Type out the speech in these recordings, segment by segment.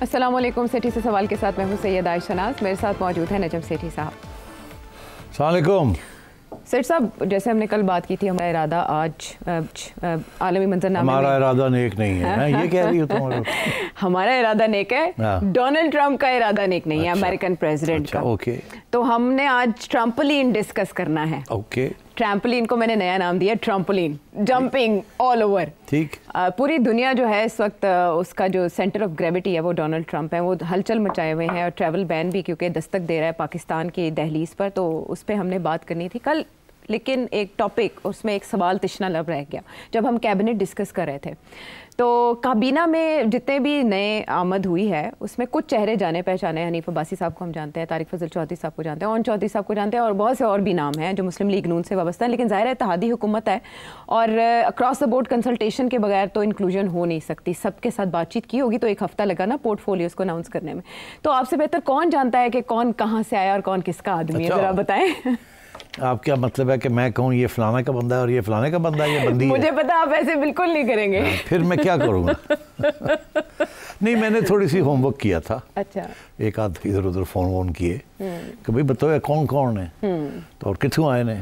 अस्सलाम वालेकुम। सेठी से सवाल के साथ मैं हूँ सैयद आयशा नाज, मेरे साथ मौजूद है नजम सेठी साहब। अस्सलाम वालेकुम। सेठ साहब, जैसे हमने कल बात की थी, हमारा इरादा आज आलमी मंजरनामे हमारा इरादा नेक नहीं है, ये कह रही हो तुम? हमारा इरादा नेक है, डोनाल्ड ट्रंप का इरादा नेक नहीं है, अमेरिकन प्रेसिडेंट का। ओके, तो हमने आज ट्रम्पोलिन डिस्कस करना है। ओके, ट्रैम्पोलिन को मैंने नया नाम दिया ट्रम्पोलिन, जंपिंग ऑल ओवर। ठीक। पूरी दुनिया जो है इस वक्त उसका जो सेंटर ऑफ ग्रेविटी है वो डोनाल्ड ट्रंप है। वो हलचल मचाए हुए हैं और ट्रैवल बैन भी क्योंकि दस्तक दे रहा है पाकिस्तान की दहलीज पर, तो उस पर हमने बात करनी थी कल। लेकिन एक टॉपिक, उसमें एक सवाल तिश्ना लब रह गया जब हम कैबिनेट डिस्कस कर रहे थे। तो काबीना में जितने भी नए आमद हुई है उसमें कुछ चेहरे जाने पहचाने। हनीफ अब्बासी साहब को हम जानते हैं, तारिक फजल चौधरी साहब को जानते हैं, ओन चौधरी साहब को जानते हैं, और बहुत से और भी नाम हैं जो मुस्लिम लीग नून से वाबस्ता है। लेकिन ज़ाहिर है इत्तेहादी हुकूमत है और अक्रॉस द बोर्ड कंसल्टेशन के बगैर तो इंक्लूजन हो नहीं सकती। सबके साथ बातचीत की होगी तो एक हफ्ता लगा ना पोर्टफोलियोज को अनाउंस करने में। तो आपसे बेहतर कौन जानता है कि कौन कहाँ से आया और कौन किसका आदमी है, ज़रा बताएं। आप क्या मतलब है कि मैं कहूँ ये फलाना का बंदा है और ये फलाने का बंदा है, ये बंदी है? मुझे पता, आप ऐसे बिल्कुल नहीं करेंगे। फिर मैं क्या करूँगा? नहीं, मैंने थोड़ी सी होमवर्क किया था। अच्छा। एक आध इधर उधर फ़ोन वोन किए कि भाई बताओ कौन कौन है, तो और कितों आए ने,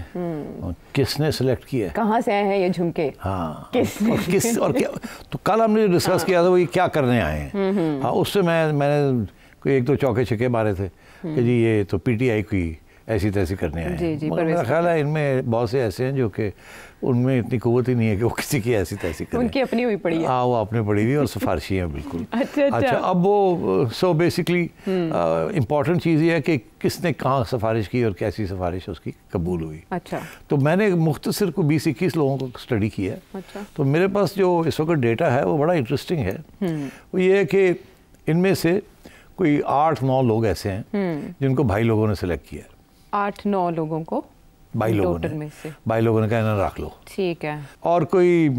और किसने सेलेक्ट किया, कहाँ से आए हैं ये झुमके। हाँ, किस और क्या। तो कल हमने डिस्कस किया था वो ये क्या करने आए हैं। हाँ, उससे मैंने कोई एक दो चौके छक्के मारे थे कि जी ये तो PTI की ऐसी तैसी करने आए हैं। मगर मेरा ख्याल है इनमें बहुत से ऐसे हैं जो कि उनमें इतनी कुव्वत ही नहीं है कि वो किसी की ऐसी तैसी करें। उनकी अपनी हुई पड़ी है। हाँ, वो अपनी पड़ी हुई और सिफारशी हैं बिल्कुल। अच्छा, अब वो सो बेसिकली इम्पॉर्टेंट चीज़ ये है कि किसने कहाँ सिफारिश की और कैसी सिफारिश उसकी कबूल हुई। अच्छा। तो मैंने मुख्तसर को 20-21 लोगों को स्टडी किया है। अच्छा। तो मेरे पास जो इस वक्त डेटा है वो बड़ा इंटरेस्टिंग है। वो ये है कि इनमें से कोई 8-9 लोग ऐसे हैं जिनको भाई लोगों ने सेलेक्ट किया है। 8-9 लोगों को भाई लोगों ने कहना रख लो, ठीक है। और कोई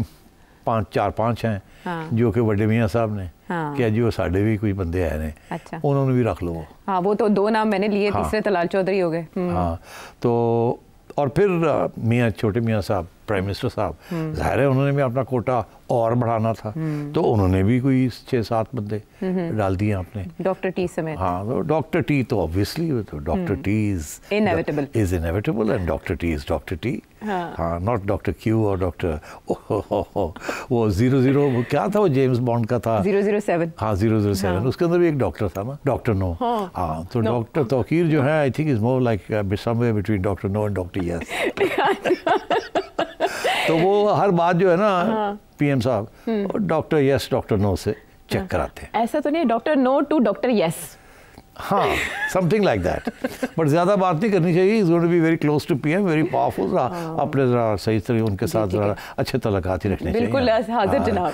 4-5 हैं, हाँ, जो कि बड़े मियाँ साहब ने, हाँ, क्या जी वो साढ़े भी कोई बंदे आए ने, अच्छा, उन्होंने भी रख लो। हाँ, वो तो 2 नाम मैंने लिए, हाँ, तीसरे तलाल चौधरी हो गए। हाँ, तो और फिर मियाँ छोटे मियाँ साहब प्राइम मिनिस्टर साहब, ज़ाहिर है उन्होंने भी अपना कोटा और बढ़ाना था, तो उन्होंने भी कोई 6-7 बंदे डाल दिए आपने, डॉक्टर टी समेत। हाँ, तो डॉक्टर टी तो ऑब्वियसली तो doctor T is inevitable and doctor T is doctor T. हाँ, नॉट डॉक्टर क्यू और डॉक्टर वो 00 वो क्या था, वो जेम्स बॉन्ड का था 007। हाँ, 007, उसके अंदर भी एक डॉक्टर था ना, डॉक्टर नो। हाँ, तो डॉक्टर तौकीर जो है I think is more like somewhere between doctor no and doctor yes. तो वो हर बात जो है ना PM साहब डॉक्टर यस डॉक्टर नो से चेक कराते हैं। ऐसा तो नहीं doctor no to doctor yes. हाँ, समथिंग लाइक दैट, बट ज़्यादा बात नहीं करनी चाहिए। Is going to be very close to PM, very powerful. अपने ज़रा सही तरह उनके साथ ज़रा अच्छे तलक़ात ही रखने चाहिए। बिल्कुल हाज़िर जनाब।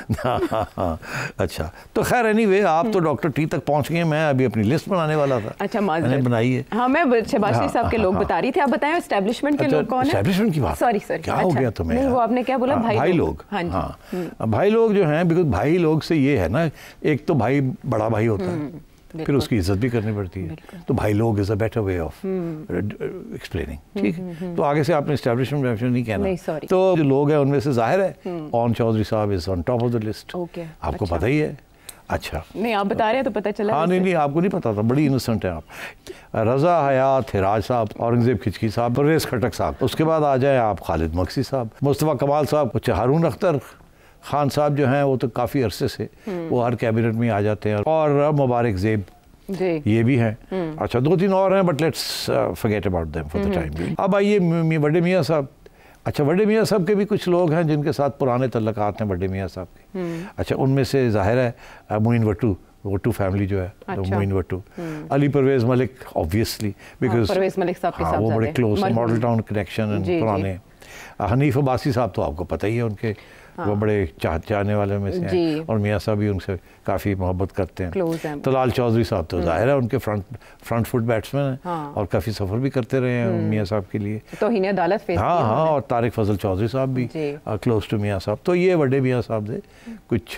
हाँ, अच्छा, तो खैर एनीवे आप तो डॉक्टर टी तक पहुँच गए, मैं अभी अपनी लिस्ट बनाने वाला था। अच्छा, मैंने बनाई है। हाँ, मैं शहबाज साहब के लोग बता रही थी, आप बताएं एस्टेब्लिशमेंट के लोग कौन है? एस्टेब्लिशमेंट की बात, सॉरी क्या हो गया तुम्हें? वो आपने क्या बोला? भाई लोग। हाँ, भाई लोग जो हैं, बिकॉज भाई लोग से ये है ना, एक तो भाई बड़ा भाई होता है, फिर उसकी इज्जत भी करनी पड़ती है, तो भाई लोग is a better way of explaining. ठीक है, तो आगे से आपने एस्टेब्लिशमेंट नहीं कहना। तो जो लोग हैं उनमें से जाहिर है ओन चौधरी साहब is on top of the list. आपको पता ही है। अच्छा, नहीं आप बता रहे हैं तो पता चला। हाँ, नहीं आपको नहीं पता था, बड़ी इनोसेंट है आप। रज़ा हयात, हिराज साहब, औरंगज़ेब खिचकी साहब, परवेज़ खटक साहब, उसके बाद आ जाए आप खालिद मक्सी साहब, मुस्तफ़ा कमाल साहब, कुछ हारून अख्तर खान साहब जो हैं वो तो काफ़ी अरसे से वो हर कैबिनेट में आ जाते हैं, और मुबारक ज़ेब ये भी हैं। अच्छा, 2-3 और हैं, but let's forget about them for the time being. अब आइए बड़े मियाँ साहब। अच्छा, बड़े मियाँ साहब के भी कुछ लोग हैं जिनके साथ पुराने तल्लुकात हैं बड़े मियाँ साहब के। अच्छा, उनमें से ज़ाहिर है मोइन वट्टू फैमिली जो है, मोइन वट्टू, अली परवेज़ मलिक ऑब्वियसली, बिकॉज परवेज़ मलिक साहब के साथ वो बड़े क्लोज मॉडल टाउन कनेक्शन पुराने। हनीफ अब्बासी साहब तो आपको पता ही है, उनके वो बड़े चाहने वाले में से हैं, और मियाँ साहब भी उनसे काफ़ी मोहब्बत करते हैं। तलाल चौधरी साहब तो ज़ाहिर है उनके फ्रंट फुट बैट्समैन हैं, और काफ़ी सफ़र भी करते रहे हैं मियाँ साहब के लिए, तौहीन अदालत फेस किया। हाँ, और तारिक फजल चौधरी साहब भी क्लोज टू मियाँ साहब। तो ये बड़े मियाँ साहब से कुछ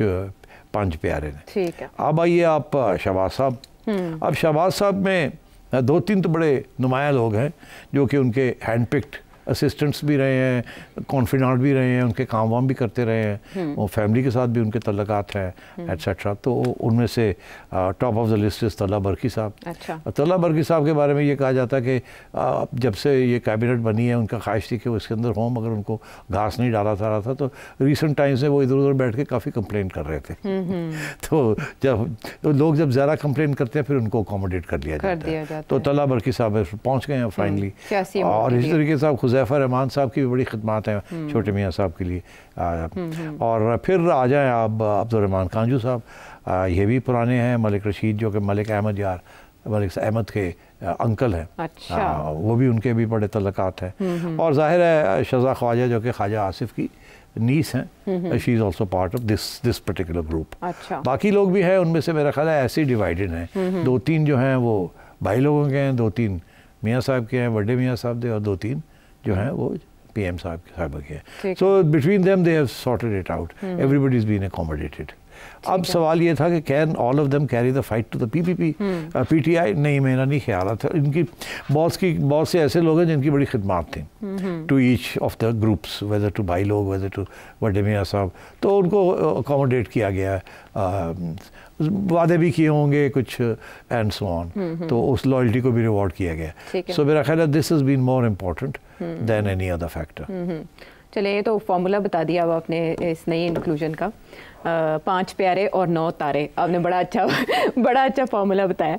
5 प्यारे ने। ठीक है, अब आइए आप शहबाज साहब। अब शहबाज साहब में 2-3 तो बड़े नुमाया लोग हैं जो कि उनके हैंड पिक्ड असिस्टेंट्स भी रहे हैं, कॉन्फिडेंट भी रहे हैं, उनके काम वाम भी करते रहे हैं, और फैमिली के साथ भी उनके तल्लुकात हैं एट्सेट्रा। तो उनमें से top of the list is तल्ला बरकी साहब। अच्छा। तल्ला बरकी साहब के बारे में ये कहा जाता है कि जब से ये कैबिनेट बनी है उनका ख्वाहिश थी कि वो इसके अंदर हों, मगर उनको घास नहीं डाला जा रहा था। तो रिसेंट टाइम्स में वो इधर उधर बैठ के काफ़ी कंप्लेन कर रहे थे। तो लोग जब ज़्यादा कंप्लेन करते हैं फिर उनको अकोमोडेट कर लिया जाता है। तो तल्ला बरकी साहब पहुँच गए हैं फाइनली। और इसी तरीके से खुज़ैफ़ा रहमान साहब की भी बड़ी खिदमत हैं छोटे मियाँ साहब के लिए। और फिर आ जाएँ आप अब्दुर्रहमान कांजू साहब, ये भी पुराने हैं। मलिक रशीद जो कि मलिक अहमद यार मलिक अहमद के अंकल हैं। अच्छा। वो भी उनके भी बड़े तल्लुकात हैं। और ज़ाहिर है शज़ा ख्वाजा जो कि ख्वाजा आसिफ की नीस हैं, she is also part of this particular group. अच्छा। बाकी लोग भी हैं, उनमें से मेरा ख्याल है ऐसे ही डिवाइडेड हैं। 2-3 जो हैं वो भाई लोगों के हैं, 2-3 मियाँ साहब के हैं, बड़े मियाँ साहब दे, और 2-3 जो हैं वो PM साहब के हैं। So between them they have sorted it out, everybody is been accommodated. अब सवाल ये था कि can all of them carry the fight to the PPP PTI? नहीं, मेरा नहीं ख्याल था। इनकी बहुत से ऐसे लोग हैं जिनकी बड़ी खिदमत थी to each of the groups, whether to भाई लोग, वेदर टू बड़े मियाँ साहब, तो उनको अकोमोडेट किया गया है। वादे भी किए होंगे कुछ एंड सो ऑन, तो उस लॉयल्टी को भी रिवॉर्ड किया गया। सो मेरा ख्याल है this has been more important than any other factor. चलिए, ये तो फॉर्मूला बता दिया अब आपने इस नई इंक्लूजन का, 5 प्यारे और 9 तारे। आपने बड़ा अच्छा फॉर्मूला बताया।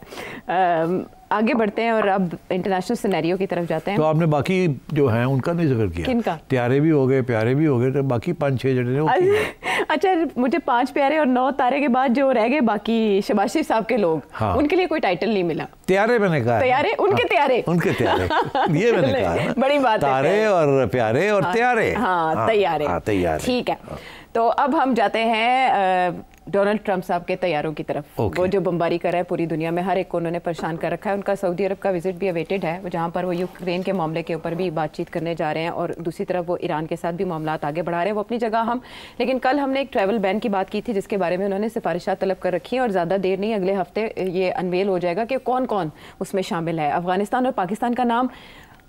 आगे बढ़ते हैं और अब इंटरनेशनल सिनेरियो की तरफ जाते हैं। तो आपने बाकी जो हैं उनका नहीं जिक्र किया। किनका? त्यारे भी हो गए, प्यारे भी हो गए, तो बाकी 5-6 जने। अच्छा, मुझे 5 प्यारे और 9 तारे के बाद जो रह गए बाकी शहबाज शरीफ साहब के लोग, हाँ। उनके लिए कोई टाइटल नहीं मिला। त्यारे मैंने कहा, त्यारे उनके त्यारे उनके त्यारे ये मैंने कहा बड़ी बात है। तारे और प्यारे और त्यारे, हाँ तैयारे, ठीक है। तो अब हम जाते हैं डोनाल्ड ट्रंप साहब के तैयारों की तरफ। वो जो बमबारी कर रहा है पूरी दुनिया में, हर एक को उन्होंने परेशान कर रखा है। उनका सऊदी अरब का विजिट भी अवेटेड है, जहाँ पर वो यूक्रेन के मामले के ऊपर भी बातचीत करने जा रहे हैं, और दूसरी तरफ वो ईरान के साथ भी मामलात आगे बढ़ा रहे हैं। वो अपनी जगह हम, लेकिन कल हमने एक ट्रैवल बैन की बात की थी जिसके बारे में उन्होंने सिफारिशात तलब कर रखी हैं, और ज़्यादा देर नहीं, अगले हफ्ते ये अनवेल हो जाएगा कि कौन कौन उसमें शामिल है। अफगानिस्तान और पाकिस्तान का नाम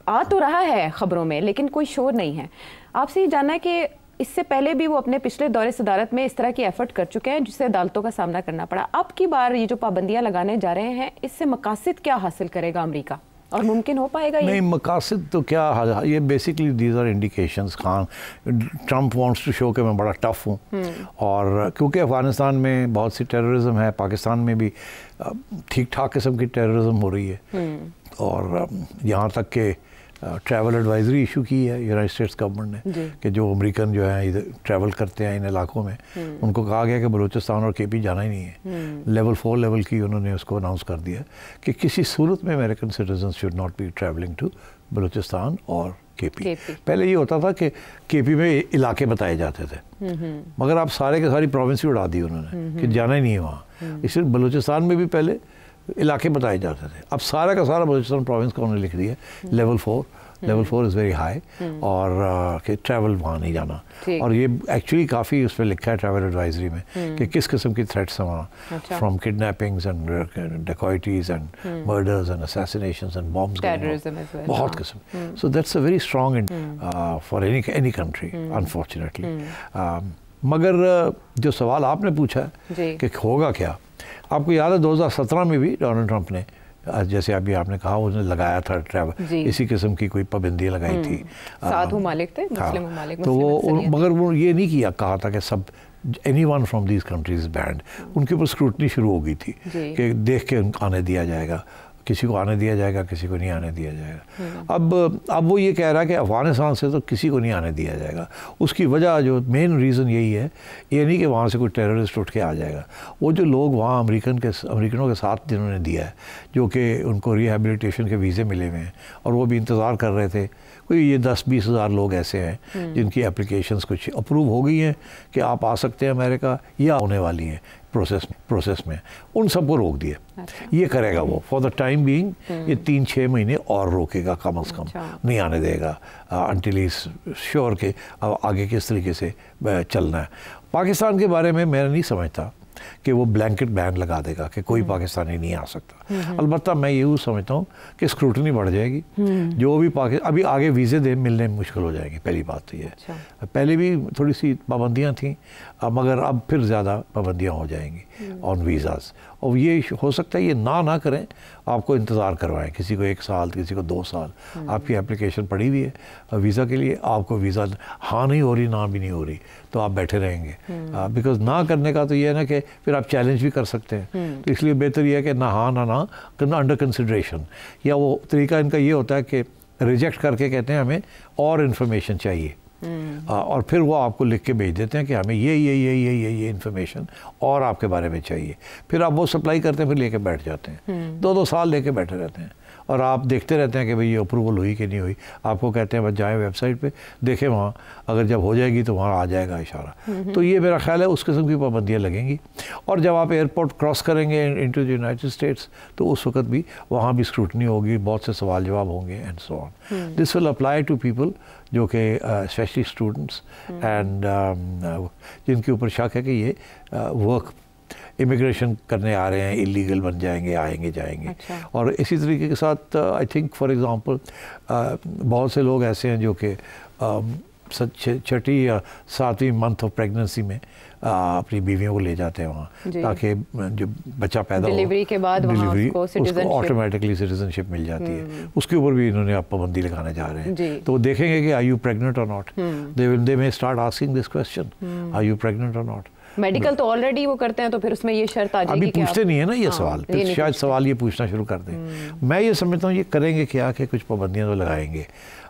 आ तो रहा है खबरों में, लेकिन कोई शोर नहीं है। आपसे ये जानना है कि इससे पहले भी वो अपने पिछले दौरे सदारत में इस तरह की एफर्ट कर चुके हैं जिससे अदालतों का सामना करना पड़ा। अब की बार ये जो पाबंदियां लगाने जा रहे हैं, इससे मकासद क्या हासिल करेगा अमेरिका, और मुमकिन हो पाएगा ये? नहीं, मकासद तो क्या, ये basically these are indications. Trump wants to show कि मैं बड़ा टफ हूँ, और क्योंकि अफगानिस्तान में बहुत सी टेररिज्म है, पाकिस्तान में भी ठीक ठाक किस्म की टेररिज्म हो रही है, और यहाँ तक के ट्रैवल एडवाइजरी इशू की है यूनाइटेड स्टेट्स गवर्नमेंट ने कि जो अमेरिकन जो है इधर ट्रैवल करते हैं इन इलाकों में, उनको कहा गया कि बलूचिस्तान और KP जाना ही नहीं है। लेवल 4 लेवल की उन्होंने उसको अनाउंस कर दिया कि किसी सूरत में American citizen should not be travelling to Balochistan और KP। पहले ये होता था कि KP में इलाके बताए जाते थे, मगर अब सारे के सारी प्रोविंस ही उड़ा दी उन्होंने कि जाना ही नहीं है वहाँ। इसलिए बलूचिस्तान में भी पहले इलाके बताए जाते थे, अब सारा का सारा बलूचिस्तान प्रोविंस का उन्होंने लिख दिया level 4। Level 4 is very high, और कि ट्रैवल वहाँ नहीं जाना। और ये एक्चुअली काफ़ी उस पर लिखा है ट्रैवल एडवाइजरी में कि किस किस्म की थ्रेट्स हैं वहाँ, from kidnappings and dacoities and murders and assassinations and bombs, बहुत किस्म। So that's a very strong for any country unfortunately. मगर जो सवाल आपने पूछा है कि होगा क्या, आपको याद है 2017 में भी डोनाल्ड ट्रंप ने, जैसे अभी आपने कहा, उसने लगाया था ट्रैवल, इसी किस्म की कोई पाबंदियाँ लगाई थी। 7 ममालिक थे, मुस्लिम ममालिक, तो वो, मगर वो ये नहीं कहा था कि सब anyone from these countries band, उनके ऊपर स्क्रूटनी शुरू हो गई थी कि देख के आने दिया जाएगा, किसी को आने दिया जाएगा, किसी को नहीं आने दिया जाएगा। अब वो ये कह रहा है कि अफगानिस्तान से तो किसी को नहीं आने दिया जाएगा। उसकी वजह जो मेन रीज़न यही है, ये नहीं कि वहाँ से कोई टेररिस्ट उठ के आ जाएगा। वो जो लोग वहाँ अमेरिकनों के साथ जिन्होंने दिया है, जो कि उनको रिहेबिलिटेशन के वीज़े मिले हुए हैं और वो भी इंतज़ार कर रहे थे, कोई ये 10-20 हज़ार लोग ऐसे हैं जिनकी एप्लीकेशंस कुछ अप्रूव हो गई हैं कि आप आ सकते हैं अमेरिका, या होने वाली हैं प्रोसेस में, उन सबको रोक दिया। अच्छा। ये करेगा वो फॉर द टाइम बीइंग, ये 3-6 महीने और रोकेगा कम से कम। अच्छा। नहीं आने देगा अनटिल इज श्योर के आगे किस तरीके से चलना है। पाकिस्तान के बारे में मैं नहीं समझता कि वो ब्लैंकेट बैन लगा देगा कि कोई पाकिस्तानी नहीं आ सकता। अलबत्ता मैं यूँ समझता हूँ कि स्क्रूटनी बढ़ जाएगी, जो भी अभी आगे वीज़े मिलने मुश्किल हो जाएंगे। पहली बात तो ये है, पहले भी थोड़ी सी पाबंदियाँ थीं, मगर अब फिर ज़्यादा पाबंदियाँ हो जाएंगी ऑन वीज़ाज़। और ये हो सकता है ये ना करें, आपको इंतज़ार करवाएं, किसी को 1 साल, किसी को 2 साल। आपकी एप्लीकेशन पड़ी हुई है वीज़ा के लिए, आपको वीज़ा हाँ नहीं हो रही, ना भी नहीं हो रही, तो आप बैठे रहेंगे। बिकॉज ना करने का तो ये है ना कि फिर आप चैलेंज भी कर सकते हैं। तो इसलिए बेहतर ये है कि ना हाँ ना करना, अंडर कंसिडरेशन। या वो तरीका इनका ये होता है कि रिजेक्ट करके कहते हैं हमें और इन्फॉर्मेशन चाहिए, और फिर वो आपको लिख के भेज देते हैं कि हमें ये इन्फॉर्मेशन और आपके बारे में चाहिए। फिर आप वो सप्लाई करते हैं, फिर लेके बैठ जाते हैं, 2-2 साल लेके बैठे रहते हैं, और आप देखते रहते हैं कि भाई ये अप्रूवल हुई कि नहीं हुई। आपको कहते हैं बस जाएँ वेबसाइट पे देखें, वहाँ अगर जब हो जाएगी तो वहाँ आ जाएगा इशारा। तो ये मेरा ख्याल है उस किस्म की पाबंदियाँ लगेंगी। और जब आप एयरपोर्ट क्रॉस करेंगे इनटू द यूनाइटेड स्टेट्स, तो उस वक्त भी वहाँ भी स्क्रूटनी होगी, बहुत से सवाल जवाब होंगे and so on. This will apply to people जो कि स्पेशली स्टूडेंट्स एंड जिनके ऊपर शक है कि ये वर्क इमिग्रेशन करने आ रहे हैं, इलीगल बन जाएंगे, आएंगे जाएंगे। अच्छा। और इसी तरीके के साथ आई थिंक फॉर एग्ज़ाम्पल बहुत से लोग ऐसे हैं जो कि 6ठी या 7वीं मंथ ऑफ प्रेगनेंसी में अपनी बीवियों को ले जाते हैं वहाँ, ताकि जो बच्चा पैदा हो डिलीवरी के बाद उसको ऑटोमेटिकली सिटीजनशिप मिल जाती है। उसके ऊपर भी इन्होंने आप पाबंदी लगाने जा रहे हैं। तो वो देखेंगे कि आर यू प्रेग्नेंट और not, they may start asking this question, are you pregnant और नॉट। मेडिकल तो ऑलरेडी वो करते हैं, तो फिर उसमें ये शर्त आ जाएगी। अभी पूछते नहीं है ना ये सवाल, फिर शायद सवाल ये पूछना शुरू कर दें। मैं ये समझता हूँ ये करेंगे क्या कि कुछ पाबंदियाँ तो लगाएंगे,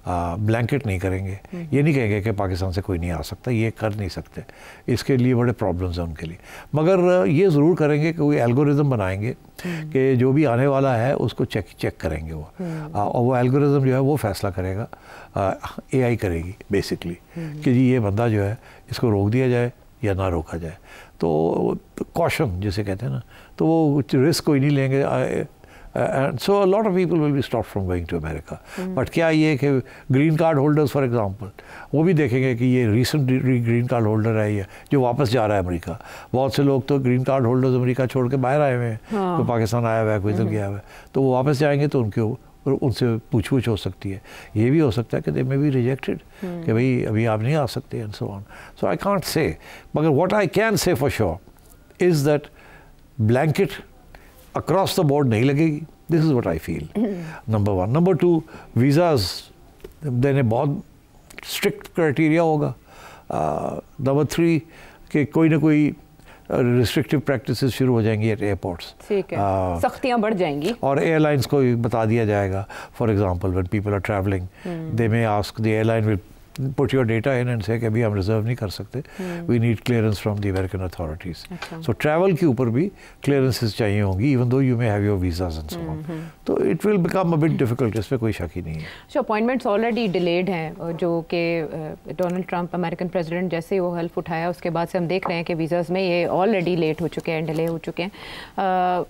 ब्लैंकेट नहीं करेंगे। ये नहीं कहेंगे कि पाकिस्तान से कोई नहीं आ सकता, ये कर नहीं सकते, इसके लिए बड़े प्रॉब्लम्स हैं उनके लिए। मगर ये ज़रूर करेंगे कि कोई एल्गोरिदम बनाएंगे कि जो भी आने वाला है उसको चेक करेंगे वो, और वो एल्गोरिदम जो है वो फैसला करेगा, AI करेगी बेसिकली कि जी ये बंदा जो है इसको रोक दिया जाए या ना रोका जाए। तो कॉशन जिसे कहते हैं ना, तो वो रिस्क कोई नहीं लेंगे। And so a lot of people will be stop from going to America. But क्या ये कि green card holders for example, वो भी देखेंगे कि ये रिसेंट ग्रीन कार्ड होल्डर है या जो वापस जा रहा है अमेरिका। बहुत से लोग तो ग्रीन कार्ड होल्डर्स अमेरिका छोड़ के बाहर आए हुए हैं, कोई पाकिस्तान आया हुआ है, कोई इधर गया हुआ है, तो वो वापस जाएंगे तो उनसे पूछ हो सकती है। ये भी हो सकता है कि दे मे बी रिजेक्टेड, कि भाई अभी आप नहीं आ सकते and so on. So I can't say, मगर what I can say for sure is that blanket across the board नहीं लगेगी। This is what I feel, number 1। Number 2, visas देने बहुत स्ट्रिक्ट क्राइटेरिया होगा। नंबर 3 कि कोई ना कोई रिस्ट्रिक्टिव प्रैक्टिसेस शुरू हो जाएंगी एट एयरपोर्ट्स, ठीक है, सख्तियां बढ़ जाएंगी। और एयरलाइंस को बता दिया जाएगा, for example when people are travelling they may ask the airline will put your data in and say कि अभी हम रिजर्व नहीं कर सकते, we need clearance from the American authorities. So travel के ऊपर भी क्लियरेंसेस चाहिए होंगी, even though you may have your visas and so on. तो it will become a bit difficult, इसमें कोई शक ही नहीं है। सो अपॉइंटमेंट्स ऑलरेडी डिलेड हैं, जो कि डोनाल्ड ट्रंप अमेरिकन प्रेसिडेंट जैसे ही वो हल्फ उठाया उसके बाद से हम देख रहे हैं कि वीज़ाज़ में ये ऑलरेडी लेट हो चुके हैं, डिले हो चुके हैं।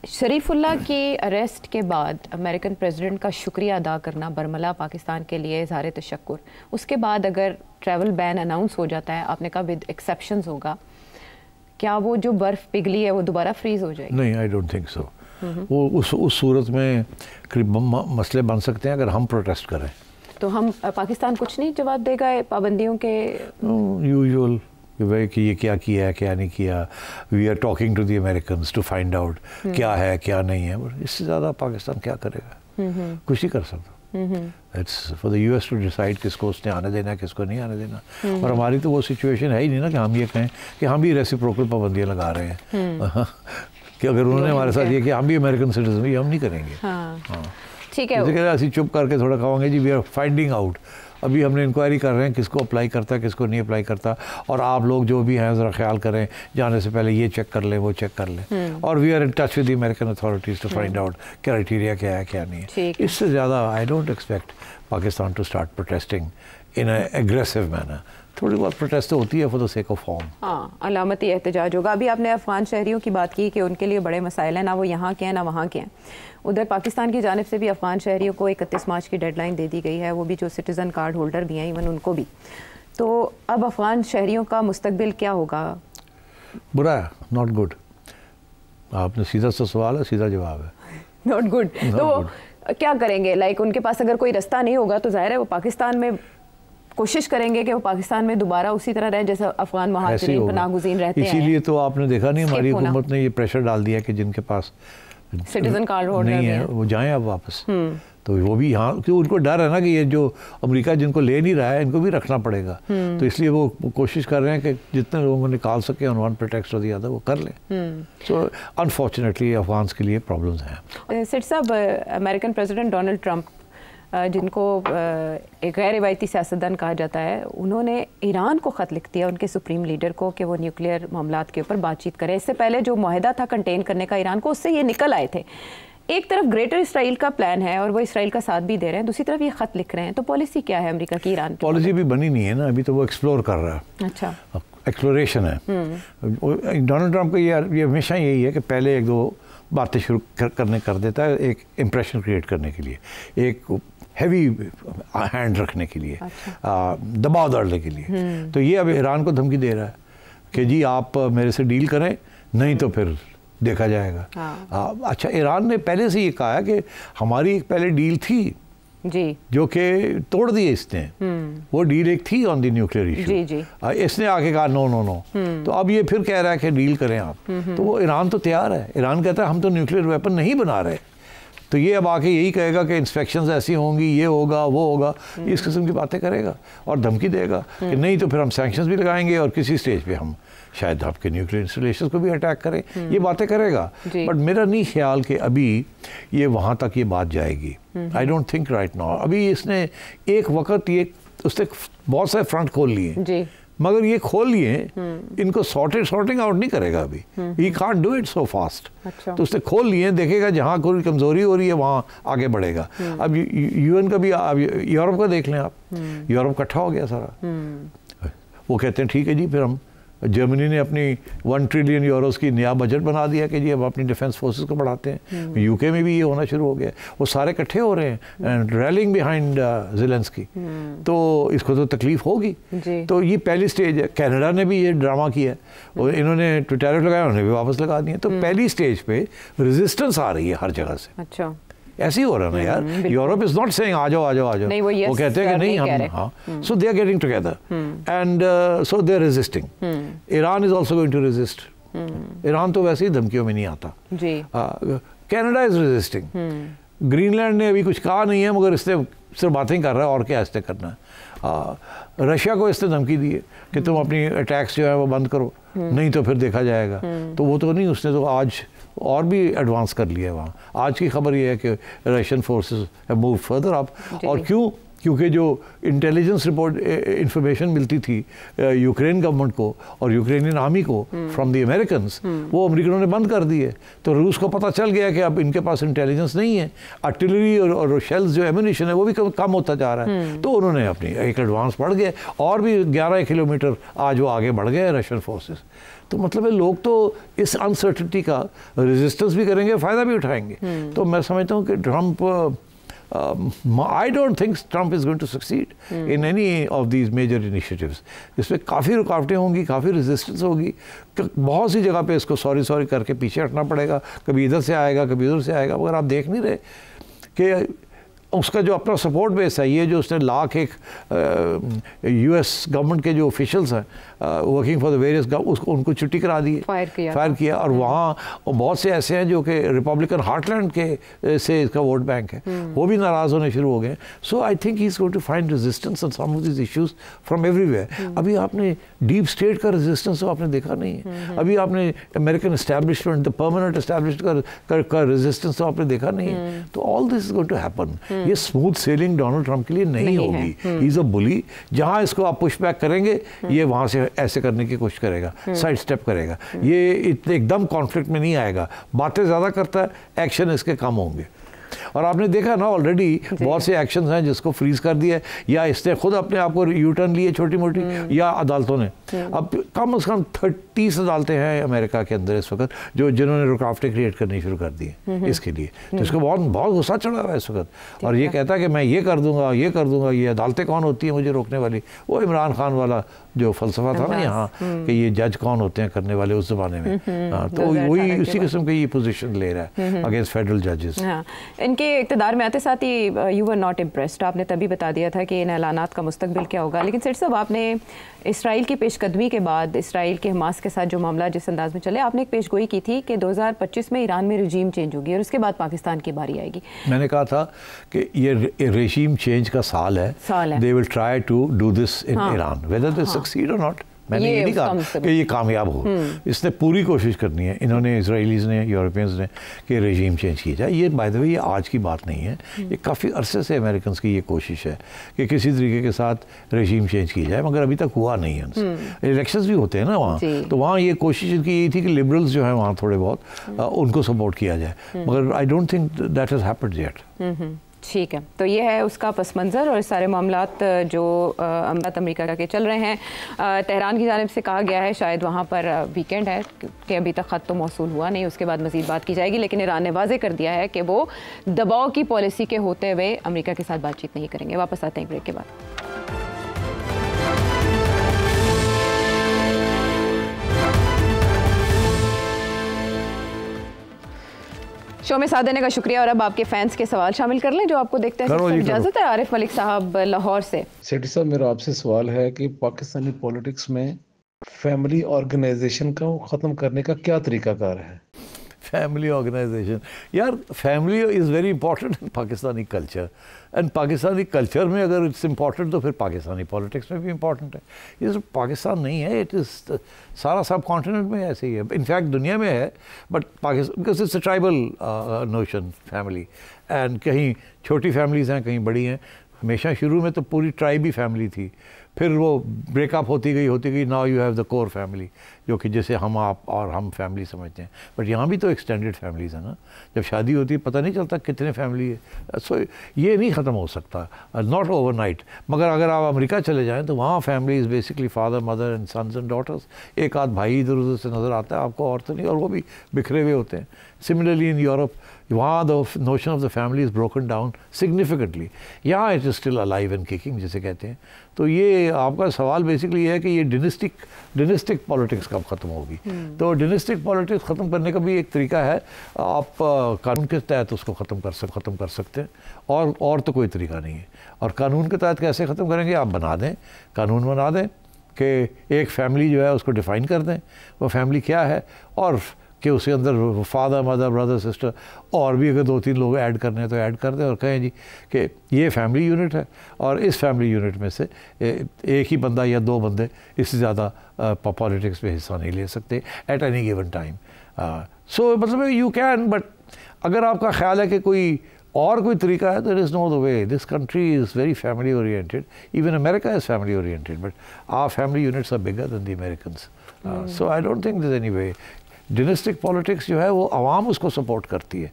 शरीफुल्लाह के अरेस्ट के बाद अमेरिकन प्रेसिडेंट का शुक्रिया अदा करना बरमला पाकिस्तान के लिए इज़हार तशक्कुर, उसके बाद अगर ट्रैवल बैन अनाउंस हो जाता है, आपने कहा विद एक्सेप्शंस होगा, क्या वो जो बर्फ़ पिघली है वो दोबारा फ्रीज़ हो जाएगी? नहीं, आई डोंट थिंक सो। वो उस सूरत में मसले बन सकते हैं अगर हम प्रोटेस्ट करें। तो हम पाकिस्तान कुछ नहीं जवाब देगा पाबंदियों के? यूजुअल कि ये क्या किया है क्या नहीं किया, we are talking to the Americans to find out क्या है क्या नहीं है। इससे ज़्यादा पाकिस्तान क्या करेगा, कुछ नहीं कर सकता। It's for the US to decide किसको उसने आने देना है किसको नहीं आने देना। और हमारी तो वो सिचुएशन है ही नहीं ना कि हम ये कहें कि हम भी रेसिप्रोकल पाबंदियाँ लगा रहे हैं कि अगर उन्होंने हमारे साथ ये कि हम भी अमेरिकन सिटीजन, ये हम नहीं करेंगे। हाँ ठीक है, ऐसी चुप करके थोड़ा कहेंगे जी वी आर फाइंडिंग आउट, अभी हमने इंक्वायरी कर रहे हैं किसको अप्लाई करता है किसको नहीं अप्लाई करता, और आप लोग जो भी हैं ज़रा ख्याल करें, जाने से पहले ये चेक कर लें वो चेक कर लें। और we are in touch with the American authorities to find out criteria क्या है क्या नहीं है। इससे ज़्यादा I don't expect Pakistan to start protesting in a aggressive manner. थोड़ी बहुत प्रोटेस्ट तो होती है for the sake of form. हाँ, अलामती एहतजाज होगा। अभी आपने अफगान शहरियों की बात की कि उनके लिए बड़े मसाइल हैं, ना वो यहाँ के हैं ना वहाँ के हैं। उधर पाकिस्तान की जानिब से भी अफगान शहरियों को 31 मार्च की डेडलाइन दे दी गई है, वो भी जो सिटीज़न कार्ड होल्डर भी हैं इवन उनको भी। तो अब अफगान शहरियों का मुस्तकबिल क्या होगा? बुरा है, नॉट गुड। आपने सीधा सा सवाल है, सीधा जवाब है, नॉट गुड। तो वो क्या करेंगे? लाइक उनके पास अगर कोई रास्ता नहीं होगा तो जाहिर है वो पाकिस्तान में कोशिश करेंगे कि वो पाकिस्तान में दोबारा उसी तरह रहे जैसा अफगान महाजिरीन पनाहगुज़ीन रहते हैं। इसीलिए तो आपने देखा नहीं, हमारी हुकूमत ने ये प्रेशर डाल दिया कि जिनके पास सिटीजन कार्ड होल्डर नहीं है वो जाएं अब वापस। तो वो भी यहाँ, क्योंकि उनको डर है ना कि ये जो अमेरिका जिनको ले नहीं रहा है इनको भी रखना पड़ेगा, तो इसलिए वो कोशिश कर रहे हैं कि जितने लोगों को निकाल सके ऑन वन प्रोटेक्ट और ज़्यादा वो कर लें। सो अनफॉर्चुनेटली अफगान के लिए प्रॉब्लम्स हैं। सेठ साहब, अमेरिकन प्रेसिडेंट डोनाल्ड ट्रंप जिनको एक गैर रिवायती सियासतदान कहा जाता है, उन्होंने ईरान को ख़त लिख दिया उनके सुप्रीम लीडर को कि वो न्यूक्लियर मामलात के ऊपर बातचीत करें। इससे पहले जो मुआहदा था कंटेन करने का ईरान को, उससे ये निकल आए थे। एक तरफ ग्रेटर इसराइल का प्लान है और वो इसराइल का साथ भी दे रहे हैं, दूसरी तरफ ये ख़त लिख रहे हैं। तो पॉलिसी क्या है अमेरिका की ईरान की? पॉलिसी भी बनी नहीं है ना, अभी तो वो एक्सप्लोर कर रहा है। अच्छा, एक्सप्लोरेशन है। डोनाल्ड ट्रंप का ये हमेशा यही है कि पहले एक दो बातें शुरू कर देता है, एक इम्प्रेशन क्रिएट करने के लिए, एक हैवी हैंड रखने के लिए, दबाव डालने के लिए। तो ये अब ईरान को धमकी दे रहा है कि जी आप मेरे से डील करें, नहीं तो फिर देखा जाएगा। अच्छा, ईरान ने पहले से ये कहा है कि हमारी एक पहले डील थी जी, जो कि तोड़ दी इसने। वो डील एक थी ऑन द न्यूक्लियर इशू, इसने आके कहा नो नो नो। तो अब ये फिर कह रहा है कि डील करें आप। तो वो ईरान तो तैयार है, ईरान कहता है हम तो न्यूक्लियर वेपन नहीं बना रहे। तो ये अब आके यही कहेगा कि इंस्पेक्शंस ऐसी होंगी, ये होगा वो होगा, इस किस्म की बातें करेगा और धमकी देगा कि नहीं तो फिर हम सैंक्शंस भी लगाएंगे और किसी स्टेज पे हम शायद आपके न्यूक्लियर इंस्टॉलेशंस को भी अटैक करें। ये बातें करेगा, बट मेरा नहीं ख्याल कि अभी ये वहाँ तक ये बात जाएगी। आई डोंट थिंक राइट नाउ। अभी इसने एक वक्त ये उसने बहुत सारे फ्रंट खोल लिए, मगर ये खोल लिए, इनको सॉर्टिंग आउट नहीं करेगा अभी। He can't do it so fast. तो उसने खोल लिए, देखेगा जहाँ कोई कमजोरी हो रही है वहाँ आगे बढ़ेगा। अब यूएन का भी, यूरोप का देख लें आप, यूरोप इकट्ठा हो गया सारा। वो कहते हैं ठीक है जी, फिर हम जर्मनी ने अपनी 1 ट्रिलियन यूरोस की नया बजट बना दिया कि जी अब अपनी डिफेंस फोर्सेस को बढ़ाते हैं। यूके में भी ये होना शुरू हो गया, वो सारे इकट्ठे हो रहे हैं एंड रैलिंग बिहाइंड ज़ेलेंस्की। तो इसको तो तकलीफ होगी। तो ये पहली स्टेज है। कनाडा ने भी ये ड्रामा किया और इन्होंने टैरिफ लगाया, उन्होंने भी वापस लगा दिए। तो पहली स्टेज पे रेजिस्टेंस आ रही है हर जगह से। अच्छा, ऐसे ही हो रहा है ना यार। यूरोप इज नॉट सेइंग आ जाओ आ जाओ आ जाओ, वो कहते हैं कि नहीं हम, हाँ। So they are getting together and so they are resisting. Iran is also going to resist. Iran तो वैसे ही धमकियों में नहीं आता जी। Canada is resisting. ग्रीनलैंड ने अभी कुछ कहा नहीं है, मगर इसने सिर्फ बातें कर रहा है और क्या इसने करना है। रशिया को इसने धमकी दी है कि तुम अपनी अटैक्स जो है वो बंद करो, नहीं तो फिर देखा जाएगा। तो वो तो नहीं, उसने तो आज और भी एडवांस कर लिया है वहाँ। आज की खबर ये है कि Russian forces have moved further up. और क्यों? क्योंकि जो इंटेलिजेंस रिपोर्ट इंफॉर्मेशन मिलती थी यूक्रेन गवर्नमेंट को और यूक्रेनियन आर्मी को फ्रॉम द अमेरिकन्स, वो अमेरिकनों ने बंद कर दी है। तो रूस को पता चल गया कि अब इनके पास इंटेलिजेंस नहीं है, आर्टिलरी और शेल्स जो एम्यूनिशन है वो भी कम होता जा रहा है। तो उन्होंने अपनी एक एडवांस बढ़ गए और भी 11 किलोमीटर आज वो आगे बढ़ गए रशियन फोर्सेस। तो मतलब है लोग तो इस अनसर्टिनिटी का रेजिस्टेंस भी करेंगे, फ़ायदा भी उठाएंगे। तो मैं समझता हूँ कि Trump, I don't think Trump is going to succeed in any of these major initiatives. इसमें काफ़ी रुकावटें होंगी, काफ़ी रेजिस्टेंस होगी, बहुत सी जगह पे इसको सॉरी करके पीछे हटना पड़ेगा। कभी इधर से आएगा, कभी उधर से आएगा, मगर आप देख नहीं रहे कि उसका जो अपना सपोर्ट बेस है, ये जो उसने लाख एक US गवर्नमेंट के जो ऑफिशियल्स हैं वर्किंग फॉर द वेरियस, उसको उनको छुट्टी करा दी, फायर किया। और वहाँ बहुत से ऐसे हैं जो कि रिपब्लिकन हार्टलैंड के से इसका वोट बैंक है, वो भी नाराज़ होने शुरू हो गए। So I think he is going to find resistance on some of this issues from everywhere. अभी आपने डीप स्टेट का रेजिस्टेंस तो आपने देखा नहीं है। अभी आपने American establishment, the permanent established का रेजिस्टेंस तो आपने देखा नहीं है। तो all this is going to happen. ये स्मूथ सेलिंग डोनाल्ड ट्रंप के लिए नहीं होगी। He is a bully. जहाँ इसको आप पुश बैक करेंगे, ये वहाँ से ऐसे करने की कोशिश करेगा, साइड स्टेप करेगा। ये एकदम कॉन्फ्लिक्ट में नहीं आएगा, बातें ज़्यादा करता है, एक्शन इसके कम होंगे। और आपने देखा ना ऑलरेडी बहुत से एक्शंस हैं जिसको फ्रीज कर दिया, या इसने खुद अपने आप को यू टर्न लिए छोटी मोटी, या अदालतों ने। अब कम से कम 30 अदालतें हैं अमेरिका के अंदर इस वक्त जिन्होंने रुकावटें क्रिएट करनी शुरू कर दी हैं इसके लिए। तो इसको बहुत बहुत गुस्सा चढ़ा हुआ है इस वक्त, और ये कहता है कि मैं ये कर दूंगा, ये अदालतें कौन होती हैं मुझे रोकने वाली। वो इमरान खान वाला जो फलसफा था ना यहाँ कि ये जज कौन होते हैं करने वाले उस ज़माने में, तो वही उसी किस्म की ये पोजीशन ले रहा है अगेंस्ट फेडरल जजेस। इनके इक़्तिदार में आते साथ ही यू वर नॉट इम्प्रेस्ड, आपने तभी बता दिया था कि इन ऐलानात का मुस्तकबिल क्या होगा। लेकिन सेठ साहब, आपने इसराइल की पेशकदमी के बाद इसराइल के हमास के साथ जो मामला जिस अंदाज में चले, आपने एक पेशगोई की थी कि 2025 में ईरान में रजीम चेंज होगी और उसके बाद पाकिस्तान की बारी आएगी। मैंने कहा था कि ये रजीम चेंज का साल है। They will try to do this in Iran, whether they succeed और नॉट। मैंने ये नहीं कहा कि ये कामयाब हो, इसने पूरी कोशिश करनी है, इन्होंने इसराइलीज़ ने, यूरोपियंस ने, कि रजीम चेंज किया जाए। ये बाय द वे ये आज की बात नहीं है, ये काफ़ी अरसे से अमेरिकन की ये कोशिश है कि किसी तरीके के साथ रजीम चेंज की जाए, मगर अभी तक हुआ नहीं है उनसे। इलेक्शंस भी होते हैं ना वहाँ, तो वहाँ ये कोशिश इनकी यही थी कि लिबरल्स जो हैं वहाँ थोड़े बहुत उनको सपोर्ट किया जाए, मगर आई don't think that has happened yet. ठीक है, तो ये है उसका पस मंज़र और सारे मामलात जो अमेरिका के चल रहे हैं। तेहरान की जानिब से कहा गया है शायद वहाँ पर वीकेंड है कि अभी तक ख़त तो मौसूल हुआ नहीं, उसके बाद मज़ीद बात की जाएगी, लेकिन ईरान ने वाज़े कर दिया है कि वो दबाव की पॉलिसी के होते हुए अमेरिका के साथ बातचीत नहीं करेंगे। वापस आते हैं ब्रेक के बाद। शो में साथ देने का शुक्रिया, और अब आपके फैंस के सवाल शामिल कर लें जो आपको देखते हैं। इजाज़त है आरिफ मलिक साहब लाहौर से। सेठी साहब, मेरा आपसे सवाल है कि पाकिस्तानी पॉलिटिक्स में फैमिली ऑर्गेनाइजेशन को ख़त्म करने का क्या तरीकाकार है? फैमिली ऑर्गेनाइजेशन, यार family is very important in Pakistani culture, and Pakistani culture में अगर इट्स इम्पॉर्टेंट तो फिर पाकिस्तानी पॉलिटिक्स में भी इम्पॉर्टेंट है। ये सिर्फ पाकिस्तान नहीं है, इट इज़ सारा सब कॉन्टिनेंट में ऐसे ही है, इनफैक्ट दुनिया में है, but Pakistan because it's a tribal notion family, and कहीं छोटी फैमिलीज़ हैं कहीं बड़ी हैं। हमेशा शुरू में तो पूरी ट्राइब ही फैमिली थी, फिर वो ब्रेकअप होती गई, now you have the core family, जो कि जैसे हम आप और हम फैमिली समझते हैं, बट यहाँ भी तो एक्सटेंडेड फैमिलीज़ है ना। जब शादी होती है पता नहीं चलता कितने फैमिली है, सो ये नहीं ख़त्म हो सकता, नॉट ओवरनाइट। मगर अगर आप अमेरिका चले जाएँ तो वहाँ family is basically father mother and sons and daughters. एक आध भाई इधर उधर से नज़र आता है आपको, और तो नहीं, और वो भी बिखरे हुए होते हैं। सिमिलरली इन यूरोप, वहाँ the notion of the family is broken down significantly, यहाँ it is still alive and kicking जिसे कहते हैं। तो ये आपका सवाल बेसिकली है कि ये डिनेस्टिक पॉलिटिक्स कब ख़त्म होगी। तो डिनेस्टिक पॉलिटिक्स ख़त्म करने का भी एक तरीका है, आप कानून के तहत उसको ख़त्म कर सकते हैं, और तो कोई तरीका नहीं है। और कानून के तहत कैसे ख़त्म करेंगे? आप बना दें, कानून बना दें कि एक फैमिली जो है उसको डिफ़ाइन कर दें, वो फैमिली क्या है, और कि उसके अंदर फादर मदर ब्रदर सिस्टर और भी अगर 2-3 लोग ऐड करने हैं तो ऐड कर दें, और कहें जी कि ये फैमिली यूनिट है, और इस फैमिली यूनिट में से एक ही बंदा या 2 बंदे इससे ज़्यादा पॉलिटिक्स में हिस्सा नहीं ले सकते एट एनी गिवन टाइम। सो मतलब यू कैन, बट अगर आपका ख्याल है कि कोई तरीका है, there is no other way. This country is very family oriented, even America is family oriented, but our family units are bigger than the Americans. So I don't think there any way. Dynastic politics जो है वो आवाम उसको support करती है,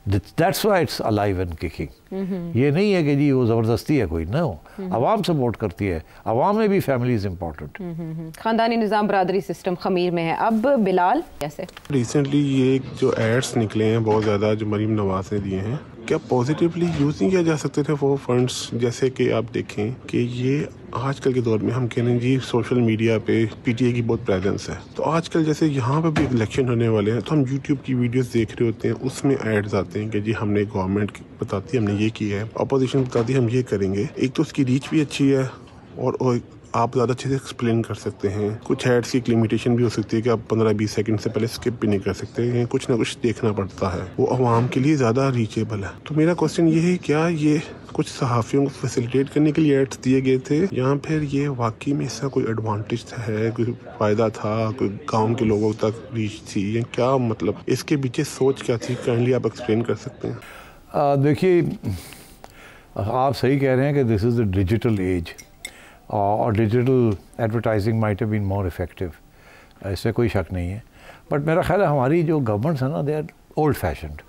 that's why it's alive and kicking. ये नहीं है कि जी वो ज़बरदस्ती है कोई, नो, आवाम सपोर्ट करती है, आवाम में भी फैमिली इज़ इम्पॉर्टेंट। ख़ानदानी निज़ाम बरादरी सिस्टम ख़मीर में है। अब बिलाल कैसे? रिसेंटली ये जो एड्स निकले हैं बहुत ज़्यादा जो मरीम नवाज़ ने दिए हैं, क्या पॉजिटिवली यूज़ नहीं किया जा सकते थे वो फंड्स? जैसे कि आप देखें कि ये आजकल के दौर में हम कह रहे हैं जी सोशल मीडिया पे पीटीआई की बहुत प्रेजेंस है, तो आजकल जैसे यहाँ पे भी इलेक्शन होने वाले हैं तो हम यूट्यूब की वीडियोस देख रहे होते हैं, उसमें एड्स आते हैं कि जी हमने गवर्नमेंट बताती है हमने ये किया है, अपोजिशन बताती है हम ये करेंगे। एक तो उसकी रीच भी अच्छी है और आप ज़्यादा अच्छे से एक्सप्लेन कर सकते हैं। कुछ एड्स की लिमिटेशन भी हो सकती है कि आप 15-20 सेकंड से पहले स्किप भी नहीं कर सकते, कुछ ना कुछ देखना पड़ता है, वो आवाम के लिए ज़्यादा रीचेबल है। तो मेरा क्वेश्चन ये है, क्या ये कुछ सहाफ़ियों को फैसिलिटेट करने के लिए एड्स दिए गए थे, या फिर ये वाकई में इसका कोई एडवांटेज है, कोई फ़ायदा था, कोई गाँव के लोगों तक रीच थी, या क्या मतलब इसके पीछे सोच क्या थी? काइंडली आप एक्सप्लेन कर सकते हैं? देखिए, आप सही कह रहे हैं कि this is the digital age, और digital advertising might have been more effective, इसमें कोई शक नहीं है। बट मेरा ख्याल है हमारी जो गवर्नमेंट्स हैं ना, दे आर ओल्ड फैशन्ड।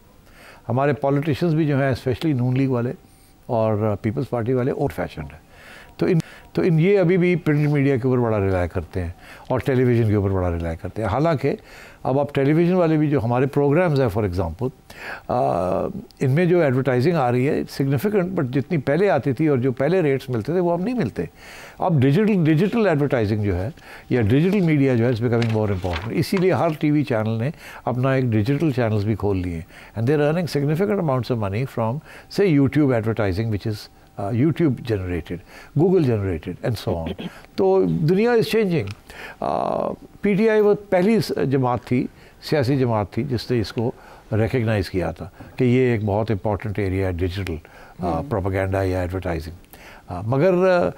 हमारे पॉलिटिशियंस भी जो हैं, स्पेशली नून लीग वाले और पीपल्स पार्टी वाले, ओल्ड फैशन्ड है। तो इन ये अभी भी प्रिंट मीडिया के ऊपर बड़ा रिलाय करते हैं और टेलीविज़न के ऊपर बड़ा रिलाय करते हैं। हालांकि अब आप टेलीविज़न वाले भी जो हमारे प्रोग्राम्स हैं फॉर एग्जांपल, इनमें जो एडवर्टाइजिंग आ रही है सिग्निफिकेंट, बट जितनी पहले आती थी और जो पहले रेट्स मिलते थे वो अब नहीं मिलते। अब डिजिटल एडवर्टाइजिंग जो है या डिजिटल मीडिया जो है इज़ बिकमिंग मोर इम्पॉर्टेंट, इसीलिए हर टीवी चैनल ने अपना एक डिजिटल चैनल्स भी खोल लिए and they are earning significant amounts of money from से YouTube advertising which is YouTube generated, Google generated and so on. तो दुनिया इज़ चेंजिंग। PTI वो पहली जमात थी, सियासी जमात थी जिसने इसको रिकग्नाइज़ किया था कि ये एक बहुत इंपॉर्टेंट एरिया है डिजिटल प्रोपेगेंडा या एडवर्टाइजिंग। मगर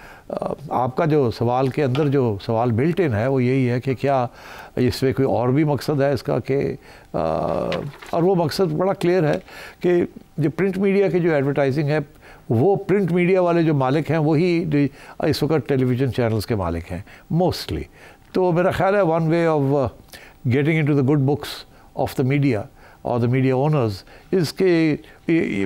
आपका जो सवाल के अंदर जो सवाल बिल्ट इन है वो यही है कि क्या इसमें कोई और भी मकसद है इसका कि और वो मकसद बड़ा क्लियर है कि जो प्रिंट मीडिया की जो एडवर्टाइजिंग है वो प्रिंट मीडिया वाले जो मालिक हैं वही इस वक्त टेलीविज़न चैनल्स के मालिक हैं मोस्टली। तो मेरा ख्याल है one way of getting into the good books of the media और द मीडिया ओनर्स इसके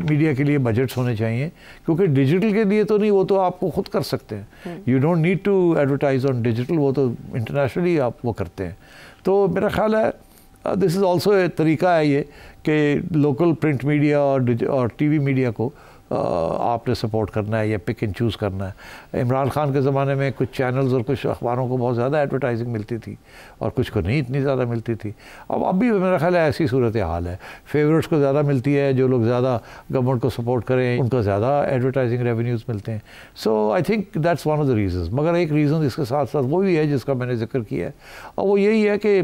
मीडिया के लिए बजट्स होने चाहिए, क्योंकि डिजिटल के लिए तो नहीं, वो तो आपको खुद कर सकते हैं। You don't need to advertise on digital, वो तो इंटरनेशनली आप वो करते हैं। तो मेरा ख्याल है दिस इज़ ऑल्सो एक तरीका है ये कि लोकल प्रिंट मीडिया और टीवी मीडिया को आपने सपोर्ट करना है या पिक एंड चूज़ करना है। इमरान खान के ज़माने में कुछ चैनल्स और कुछ अखबारों को बहुत ज़्यादा एडवर्टाइजिंग मिलती थी और कुछ को नहीं इतनी ज़्यादा मिलती थी। अब भी मेरा ख्याल है ऐसी सूरत हाल है, फेवरेट्स को ज़्यादा मिलती है, जो लोग ज़्यादा गवर्नमेंट को सपोर्ट करें उनको ज़्यादा एडवर्टाइजिंग रेवेन्यूज़ मिलते हैं। So I think that's one of the reasons. मगर एक रीज़न इसके साथ साथ वो भी है जिसका मैंने जिक्र किया है, और वो यही है कि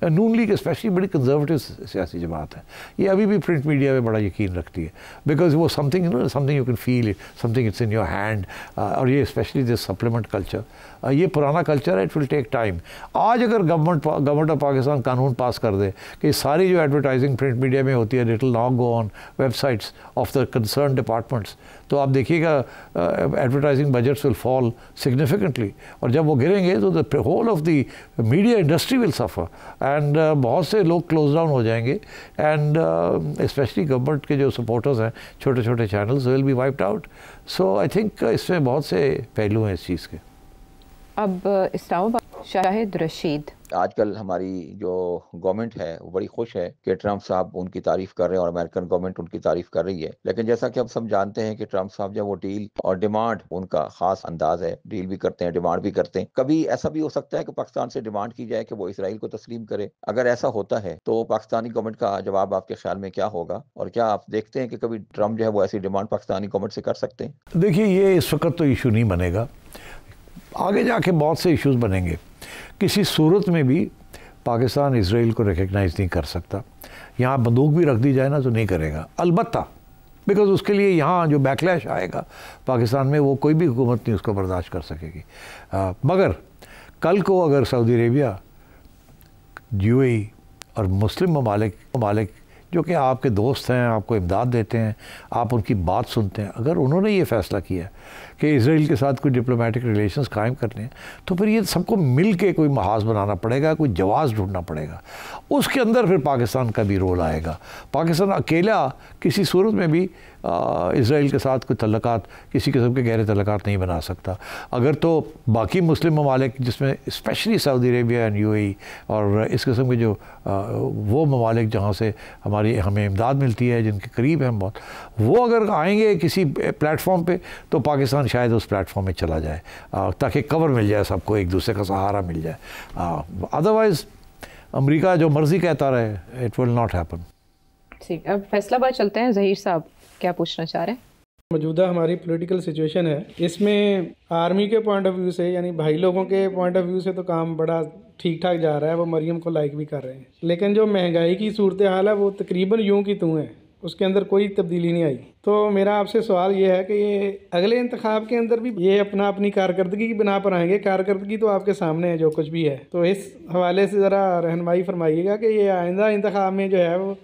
नून लीग स्पेशली बड़ी कंजर्वेटिव सियासी जमात है, ये अभी भी प्रिंट मीडिया में बड़ा यकीन रखती है, बिकॉज वो something you can feel it, something it's in your hand. और ये स्पेशली दिस सप्लीमेंट कल्चर, ये पुराना कल्चर है, इट विल टेक टाइम। आज अगर गवर्नमेंट ऑफ पाकिस्तान कानून पास कर दे कि सारी जो एडवर्टाइजिंग प्रिंट मीडिया में होती है it will now go on websites of the concern departments, तो आप देखिएगा advertising budgets will fall significantly, और जब वो गिरेंगे तो the whole of the media industry will suffer and बहुत से लोग क्लोज डाउन हो जाएंगे एंड स्पेशली गवर्नमेंट के जो सपोर्टर्स हैं छोटे छोटे channels will be wiped out. So I think इसमें बहुत से पहलू हैं इस चीज़ के। अब इस्लामाबाद शाहिद रशीद, आजकल हमारी जो गवर्नमेंट है वो बड़ी खुश है कि ट्रंप साहब उनकी तारीफ कर रहे हैं और अमेरिकन गवर्नमेंट उनकी तारीफ कर रही है, लेकिन जैसा कि अब सब जानते हैं कि ट्रंप साहब जब वो डील और डिमांड, उनका खास अंदाज है, डील भी करते हैं डिमांड भी करते हैं। कभी ऐसा भी हो सकता है कि पाकिस्तान से डिमांड की जाए कि वो इसराइल को तस्लीम करे। अगर ऐसा होता है तो पाकिस्तानी गवर्नमेंट का जवाब आपके ख्याल में क्या होगा, और क्या आप देखते हैं कि कभी ट्रंप जो है वो ऐसी डिमांड पाकिस्तानी गवर्नमेंट से कर सकते हैं? देखिए, ये इस वक्त तो इशू नहीं बनेगा, आगे जाके बहुत से इश्यूज बनेंगे। किसी सूरत में भी पाकिस्तान इसराइल को रिकग्नाइज़ नहीं कर सकता। यहाँ बंदूक भी रख दी जाए ना तो नहीं करेगा, अलबत्ता बिकॉज उसके लिए यहाँ जो बैकलैश आएगा पाकिस्तान में वो कोई भी हुकूमत नहीं उसको बर्दाश्त कर सकेगी। मगर कल को अगर सऊदी अरेबिया, UAE और मुस्लिम ममालिक जो कि आपके दोस्त हैं, आपको इमदाद देते हैं, आप उनकी बात सुनते हैं, अगर उन्होंने ये फ़ैसला किया कि इसराइल के साथ कोई डिप्लोमेटिक रिलेशंस कायम करने हैं, तो फिर ये सबको मिल के कोई महाज बनाना पड़ेगा, कोई जवाज़ ढूंढना पड़ेगा। उसके अंदर फिर पाकिस्तान का भी रोल आएगा। पाकिस्तान अकेला किसी सूरत में भी इसराइल के साथ कोई तल्लुकात, किसी किस्म के गहरे तल्लुकात नहीं बना सकता। अगर तो बाकी मुस्लिम ममालिक जिसमें specially Saudi Arabia and UAE और इस किस्म के जो वो ममालिक जहाँ से हमें इमदाद मिलती है, जिनके करीब हैं बहुत, वो अगर आएंगे किसी प्लेटफॉर्म पे तो पाकिस्तान शायद उस प्लेटफॉर्म में चला जाए ताकि कवर मिल जाए, सबको एक दूसरे का सहारा मिल जाए। अदरवाइज़ अमेरिका जो मर्ज़ी कहता रहे, इट विल नॉट हैपन। ठीक, अब फैसलाबाद चलते हैं। ज़हीर साहब क्या पूछना चाह रहे हैं? मौजूदा हमारी पॉलिटिकल सिचुएशन है, इसमें आर्मी के पॉइंट ऑफ व्यू से, यानी भाई लोगों के पॉइंट ऑफ व्यू से तो काम बड़ा ठीक ठाक जा रहा है, वो मरियम को लाइक भी कर रहे हैं, लेकिन जो महंगाई की सूरत हाल है वो तकरीबन यूं की तूं है, उसके अंदर कोई तब्दीली नहीं आई। तो मेरा आपसे सवाल ये है कि ये अगले इंतखाब के अंदर भी ये अपनी कारकर्दगी की बिना पर आएंगे? कारकर्दगी तो आपके सामने है जो कुछ भी है, तो इस हवाले से ज़रा रहनुमाई फरमाइएगा कि ये आइंदा इंतखाब में जो है वो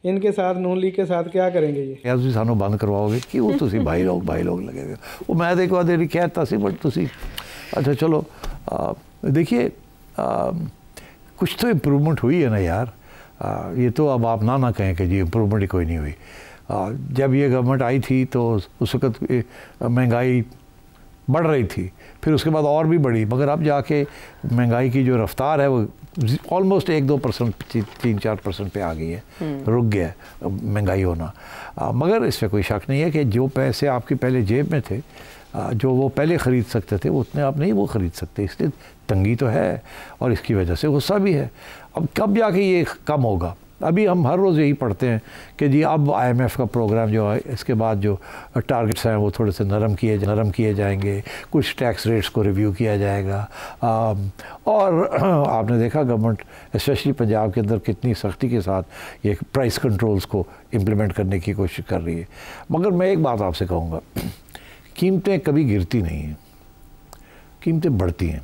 इनके साथ, नून लीग के साथ क्या करेंगे? ये तुम सानू बंद करवाओगे कि वो तुसी भाई लोग लगेगा, वो मैं एक बार तेरी कहता सी, बट तुसी अच्छा चलो देखिए कुछ तो इम्प्रूवमेंट हुई है ना यार। ये तो अब आप ना कहें कि जी इम्प्रूवमेंट ही कोई नहीं हुई। जब ये गवर्नमेंट आई थी तो उस वक्त महंगाई बढ़ रही थी, फिर उसके बाद और भी बढ़ी, मगर अब जाके महंगाई की जो रफ्तार है वो ऑलमोस्ट 1-2%, 3-4% पे आ गई है, रुक गया है महंगाई होना। मगर इसमें कोई शक नहीं है कि जो पैसे आपकी पहले जेब में थे, जो वो पहले ख़रीद सकते थे, वो उतने आप नहीं वो ख़रीद सकते, इसलिए तंगी तो है और इसकी वजह से गुस्सा भी है। अब कब जाके ये कम होगा? अभी हम हर रोज़ यही पढ़ते हैं कि जी अब IMF का प्रोग्राम जो है, इसके बाद जो टारगेट्स हैं वो थोड़े से नरम किए जाएंगे, कुछ टैक्स रेट्स को रिव्यू किया जाएगा। और आपने देखा गवर्नमेंट स्पेशली पंजाब के अंदर कितनी सख्ती के साथ ये प्राइस कंट्रोल्स को इम्प्लीमेंट करने की कोशिश कर रही है। मगर मैं एक बात आपसे कहूँगा, कीमतें कभी गिरती नहीं हैं, कीमतें बढ़ती हैं।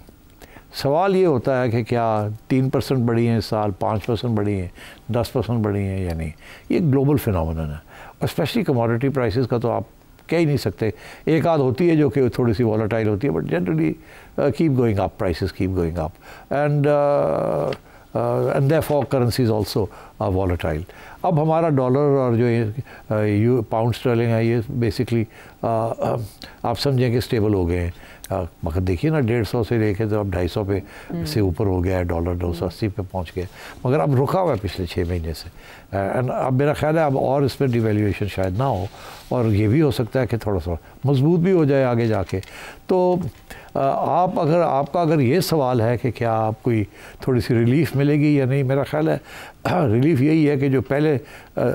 सवाल ये होता है कि क्या 3% बढ़ी हैं इस साल, 5% बढ़ी हैं, 10% बढ़ी हैं या नहीं। ये ग्लोबल फिनोमेनन है और स्पेशली कमोडिटी प्राइसेस का तो आप कह ही नहीं सकते। एक आध होती है जो कि थोड़ी सी वॉलेटाइल होती है, but generally keep going up, prices keep going up and therefore currencies also volatile. अब हमारा डॉलर और जो पाउंड स्टर्लिंग है, ये बेसिकली आप समझें कि स्टेबल हो गए हैं। मगर देखिए ना, 150 से लेके तो अब 250 पे से ऊपर हो गया है डॉलर, 280 पे पहुंच गया, मगर अब रुका हुआ है पिछले 6 महीने से। एंड अब मेरा ख्याल है अब और इस पर डिवैल्यूएशन शायद ना हो, और ये भी हो सकता है कि थोड़ा सा मजबूत भी हो जाए आगे जाके। तो आपका अगर ये सवाल है कि क्या आप कोई थोड़ी सी रिलीफ मिलेगी या नहीं, मेरा ख्याल है रिलीफ यही है कि जो पहले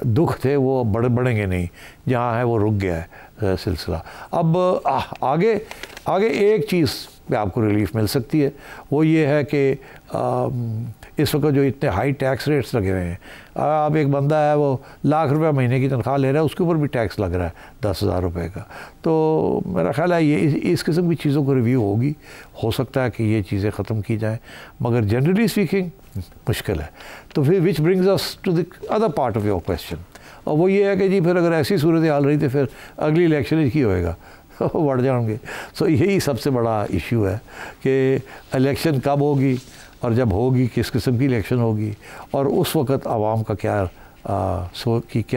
दुख थे वो बढ़ेंगे नहीं, जहाँ है वो रुक गया है सिलसिला। अब आगे एक चीज़ पे आपको रिलीफ मिल सकती है, वो ये है कि इस वक्त जो इतने हाई टैक्स रेट्स लगे हुए हैं, अब एक बंदा है वो लाख रुपए महीने की तनख्वाह ले रहा है, उसके ऊपर भी टैक्स लग रहा है 10,000 रुपये का। तो मेरा ख्याल है ये इस किस्म की चीज़ों को रिव्यू होगी, हो सकता है कि ये चीज़ें ख़त्म की जाएँ, मगर जनरली स्पीकिंग मुश्किल है। तो फिर which brings us to the other part of your question, और वो ये है कि जी फिर अगर ऐसी सूरत हाल रही तो फिर अगली इलेक्शन ही होएगा, बढ़ जाएंगे। सो यही सबसे बड़ा इशू है कि इलेक्शन कब होगी, और जब होगी किस किस्म की इलेक्शन होगी, और उस वक़्त आवाम का क्या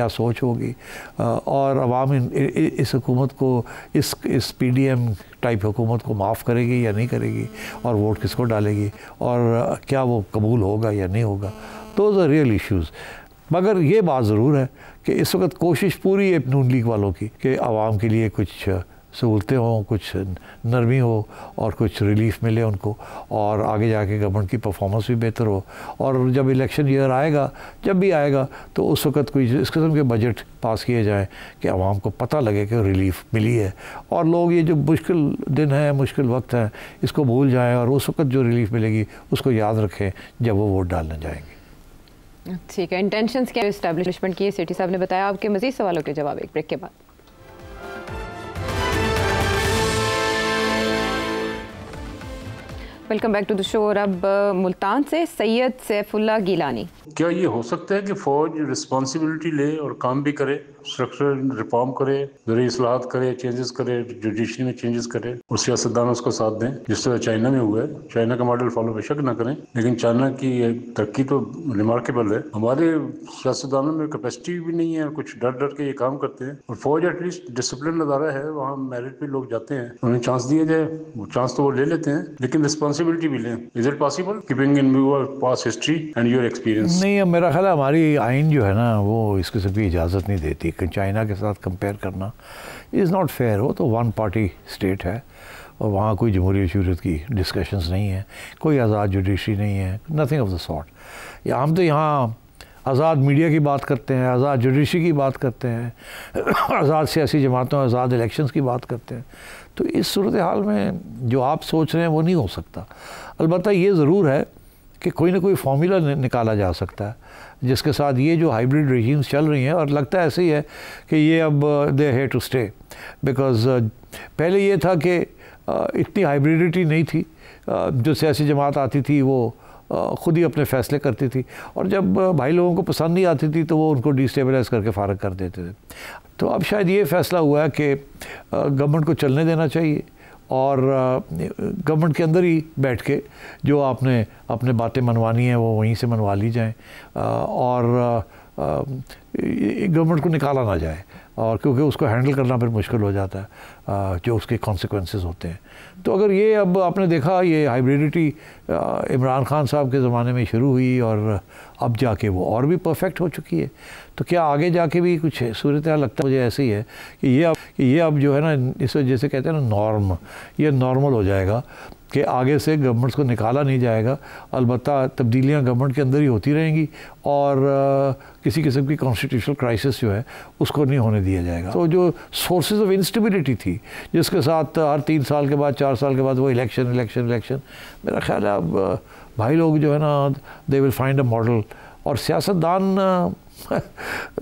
सोच होगी, और आवाम इस हुकूमत को, इस PDM टाइप हुकूमत को माफ़ करेगी या नहीं करेगी, और वोट किसको डालेगी, और क्या वो कबूल होगा या नहीं होगा। Those are real issues. मगर ये बात ज़रूर है कि इस वक्त कोशिश पूरी है नून लीग वालों की कि आवाम के लिए कुछ सहूलतें हों, कुछ नरमी हो, और कुछ रिलीफ मिले उनको, और आगे जाके गवर्नमेंट की परफॉर्मेंस भी बेहतर हो। और जब इलेक्शन ईयर आएगा, जब भी आएगा, तो उस वक्त कोई इस किस्म के बजट पास किए जाएँ कि आवाम को पता लगे कि रिलीफ मिली है, और लोग ये जो मुश्किल दिन है, मुश्किल वक्त है, इसको भूल जाएँ, और उस वक्त जो रिलीफ मिलेगी उसको याद रखें जब वो वोट डालने जाएंगे। ठीक है, इंटेंशंस क्या इस्टेब्लिशमेंट की सेठी साहब ने बताया। आपके मज़ीद सवालों के जवाब एक ब्रेक के बाद। Welcome back to the show. और अब मुल्तान से सैयद सैफुल्लाह गिलानी। क्या ये हो सकता है कि फ़ौज रिस्पॉन्सिबिलिटी ले और काम भी करे, स्ट्रक्चरल रिफॉर्म करे, ज़रूरी इस्लाहात करे, चेंजेस करे, जुडिशरी में चेंजेस करे, और सियासतदान उसको साथ दें, जिस तरह चाइना में हुआ है। चाइना का मॉडल फॉलो बेशक ना करें, लेकिन चाइना की तरक्की तो रिमार्केबल है। हमारे सियासतदानों में कैपेसिटी भी नहीं है, कुछ डर डर के ये काम करते हैं। और फौज एटलीस्ट डिसिप्लिन अदारा है, वहाँ मेरिट पे लोग जाते हैं, उन्हें चांस दिया जाए, वो चांस तो वो ले लेते हैं, लेकिन रिस्पॉन्सिबिलिटी भी लें। Is it possible keeping in view of past history and your experience? नहीं, अब मेरा ख्याल है हमारी आइन जो है ना, वो इस किस्म की इजाज़त नहीं देती कि चाइना के साथ कंपेयर करना इज़ नॉट फेयर। वो तो वन पार्टी स्टेट है, और वहाँ कोई जमहूरी शूरत की डिस्कशंस नहीं है, कोई आज़ाद जुडिशरी नहीं है, नथिंग ऑफ द सॉर्ट। या हम तो यहाँ आज़ाद मीडिया की बात करते हैं, आज़ाद जुडिशरी की बात करते हैं, आज़ाद सियासी जमातों, आज़ाद इलेक्शंस की बात करते हैं। तो इस सूरत हाल में जो आप सोच रहे हैं वो नहीं हो सकता। अलबत्ता ये ज़रूर है कि कोई ना कोई फार्मूला निकाला जा सकता है जिसके साथ ये जो हाइब्रिड रेजीम्स चल रही हैं, और लगता है ऐसे ही है कि ये अब दे हेयर टू स्टे, बिकॉज़ पहले ये था कि इतनी हाइब्रिडिटी नहीं थी, जो सियासी जमात आती थी वो ख़ुद ही अपने फ़ैसले करती थी, और जब भाई लोगों को पसंद नहीं आती थी तो वो उनको डिस्टेबलाइज़ करके फ़ारग कर देते थे। तो अब शायद ये फ़ैसला हुआ है कि गवर्नमेंट को चलने देना चाहिए, और गवर्नमेंट के अंदर ही बैठ के जो आपने अपने बातें मनवानी हैं वो वहीं से मनवा ली जाएं, और गवर्नमेंट को निकाला ना जाए, और क्योंकि उसको हैंडल करना फिर मुश्किल हो जाता है जो उसके कॉन्सिक्वेंसेस होते हैं। तो अगर ये अब आपने देखा ये हाइब्रिडिटी इमरान खान साहब के ज़माने में शुरू हुई और अब जाके वो और भी परफेक्ट हो चुकी है, तो क्या आगे जाके भी कुछ सूरत लगता है मुझे ऐसे ही है कि ये अब जो है ना, इस जैसे कहते हैं ना नॉर्म, ये नॉर्मल हो जाएगा कि आगे से गवर्नमेंट्स को निकाला नहीं जाएगा, अलबत्ता तब्दीलियां गवर्नमेंट के अंदर ही होती रहेंगी और किसी किस्म की कॉन्स्टिट्यूशनल क्राइसिस जो है उसको नहीं होने दिया जाएगा। तो जो सोर्सेज ऑफ इंस्टेबिलिटी थी जिसके साथ हर 3 साल के बाद 4 साल के बाद वो इलेक्शन, मेरा ख्याल है अब भाई लोग जो है ना they will find a model. और सियासतदान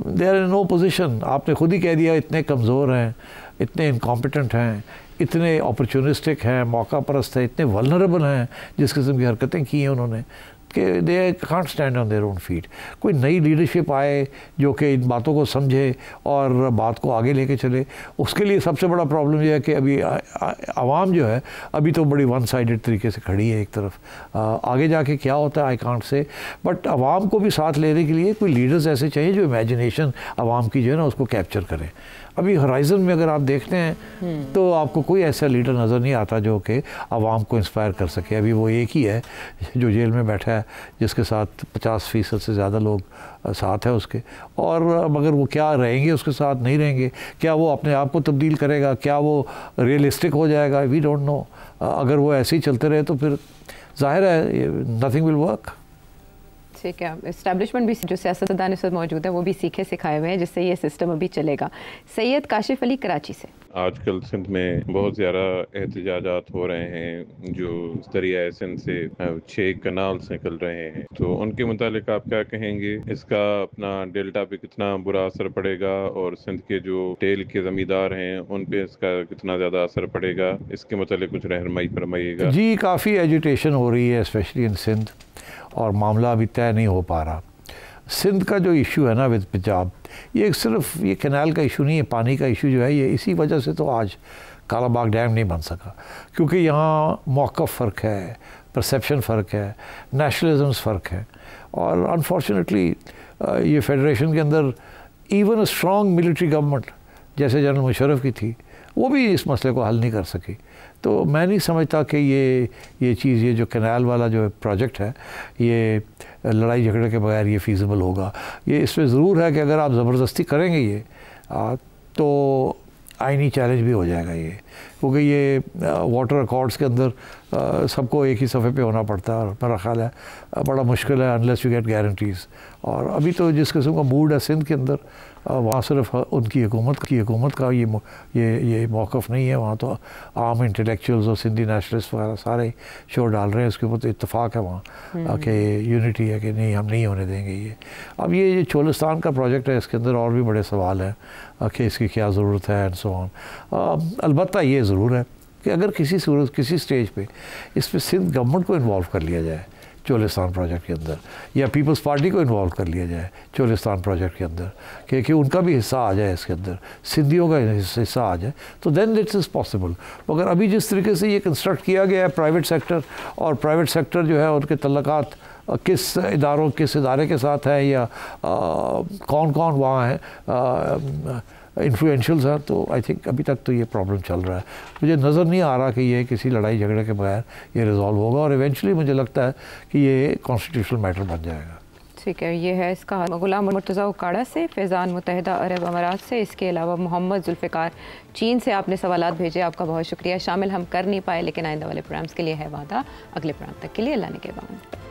they are in no position, आपने खुद ही कह दिया इतने कमज़ोर हैं, इतने इनकॉम्पिटेंट हैं, इतने अपॉर्चुनिस्टिक हैं, मौका परस्त है, इतने वल्नरेबल हैं जिस किस्म की हरकतें की हैं उन्होंने कि they can't stand on their own feet. कोई नई लीडरशिप आए जो कि इन बातों को समझे और बात को आगे लेके चले। उसके लिए सबसे बड़ा प्रॉब्लम यह है कि अभी आवाम जो है अभी तो बड़ी वन साइडेड तरीके से खड़ी है एक तरफ। आगे जाके क्या होता है आई कांट से, बट आवाम को भी साथ लेने के लिए कोई लीडर्स ऐसे चाहिए जो इमेजिनेशन आवाम की जो है ना उसको कैप्चर करें। अभी हराइजन में अगर आप देखते हैं तो आपको कोई ऐसा लीडर नज़र नहीं आता जो कि आवाम को इंस्पायर कर सके। अभी वो एक ही है जो जेल में बैठा है जिसके साथ 50% से ज़्यादा लोग साथ है उसके, और मगर वो क्या रहेंगे उसके साथ, नहीं रहेंगे, क्या वो अपने आप को तब्दील करेगा, क्या वो रियलिस्टिक हो जाएगा, वी डोंट नो। अगर वो ऐसे ही चलते रहे तो फिर जाहिर है नथिंग विल वर्क। ठीक है, इस्टेब्लिशमेंट भी जो सियासतदान इस वक्त मौजूद है वो भी सीखे सिखाए हुए हैं जिससे ये सिस्टम अभी चलेगा। सैयद काशिफ अली कराची से। आजकल सिंध में बहुत ज़्यादा एहतजाजात हो रहे हैं जो दरिया सिंध से 6 कनाल्स निकल रहे हैं, तो उनके मुतालिक आप क्या कहेंगे? इसका अपना डेल्टा पे कितना बुरा असर पड़ेगा और सिंध के जो टेल के ज़मींदार हैं उन पे इसका कितना ज़्यादा असर पड़ेगा? इसके मुतालिक कुछ रहनुमाई फरमाइएगा। जी, काफ़ी एजुटेशन हो रही है स्पेशली इन सिंध और मामला अभी तय नहीं हो पा रहा। सिंध का जो इशू है ना विद पंजाब, ये सिर्फ ये कैनाल का इशू नहीं है, पानी का इशू जो है ये इसी वजह से तो आज कालाबाग डैम नहीं बन सका, क्योंकि यहाँ मौक़िफ़ फ़र्क है, परसेप्शन फ़र्क है, नेशनलिज़म्स फ़र्क है। और अनफॉर्चुनेटली ये फेडरेशन के अंदर even a strong military government जैसे जनरल मुशर्रफ की थी वो भी इस मसले को हल नहीं कर सकी। तो मैं नहीं समझता कि ये चीज़, ये जो कैनाल वाला जो प्रोजेक्ट है ये लड़ाई झगड़े के बगैर ये फ़ीज़िबल होगा। ये इसमें ज़रूर है कि अगर आप ज़बरदस्ती करेंगे ये तो आईनी चैलेंज भी हो जाएगा ये, क्योंकि ये वाटर अकॉर्ड्स के अंदर सबको एक ही सफ़े पे होना पड़ता है और मेरा ख्याल है बड़ा मुश्किल है अनलेस यू गेट गारंटीज़। और अभी तो जिस किस्म का मूड है सिंध के अंदर वहाँ सिर्फ उनकी हुकूमत का ये मौक़िफ़ नहीं है, वहाँ तो आम इंटेलेक्चुअल्स और सिंधी नेशनलिस्ट वगैरह सारे शोर डाल रहे हैं, उसके ऊपर तो इत्तेफाक है वहाँ कि यूनिटी है कि नहीं हम नहीं होने देंगे ये। अब ये चोलिस्तान का प्रोजेक्ट है इसके अंदर और भी बड़े सवाल हैं कि इसकी क्या ज़रूरत है एंड सो ऑन। अलबत्ता ये ज़रूर है कि अगर किसी स्टेज पे इस पर सिंध गवर्नमेंट को इन्वॉल्व कर लिया जाए चोलिस्तान प्रोजेक्ट के अंदर, या पीपल्स पार्टी को इन्वॉल्व कर लिया जाए चोलिस्तान प्रोजेक्ट के अंदर कि उनका भी हिस्सा आ जाए इसके अंदर, सिंधियों का हिस्सा आ जाए, तो देन इट्स इज़ पॉसिबल। मगर अभी जिस तरीके से ये कंस्ट्रक्ट किया गया है प्राइवेट सेक्टर, और प्राइवेट सेक्टर जो है उनके तल्लकात किस इदारे के साथ है या कौन कौन वहाँ है इन्फ्लुएंशियल्स हैं, तो आई थिंक अभी तक तो ये प्रॉब्लम चल रहा है। मुझे नज़र नहीं आ रहा कि ये किसी लड़ाई झगड़े के बगैर ये रिजॉल्व होगा और इवेंचुअली मुझे लगता है कि ये कॉन्स्टिट्यूशनल मैटर बन जाएगा। ठीक है, ये है इसका गुलाम मुर्तज़ा उकाड़ा से, फैज़ान मुत्तहिदा अरब अमारात से, इसके अलावा मोहम्मद जुल्फ़िकार चीन से आपने सवालात भेजे, आपका बहुत शुक्रिया। शामिल हम कर नहीं पाए लेकिन आइंदा वाले प्रोग्राम्स के लिए है वादा। अगले प्रोग्राम तक के लिए अल्लाह ने के बाद।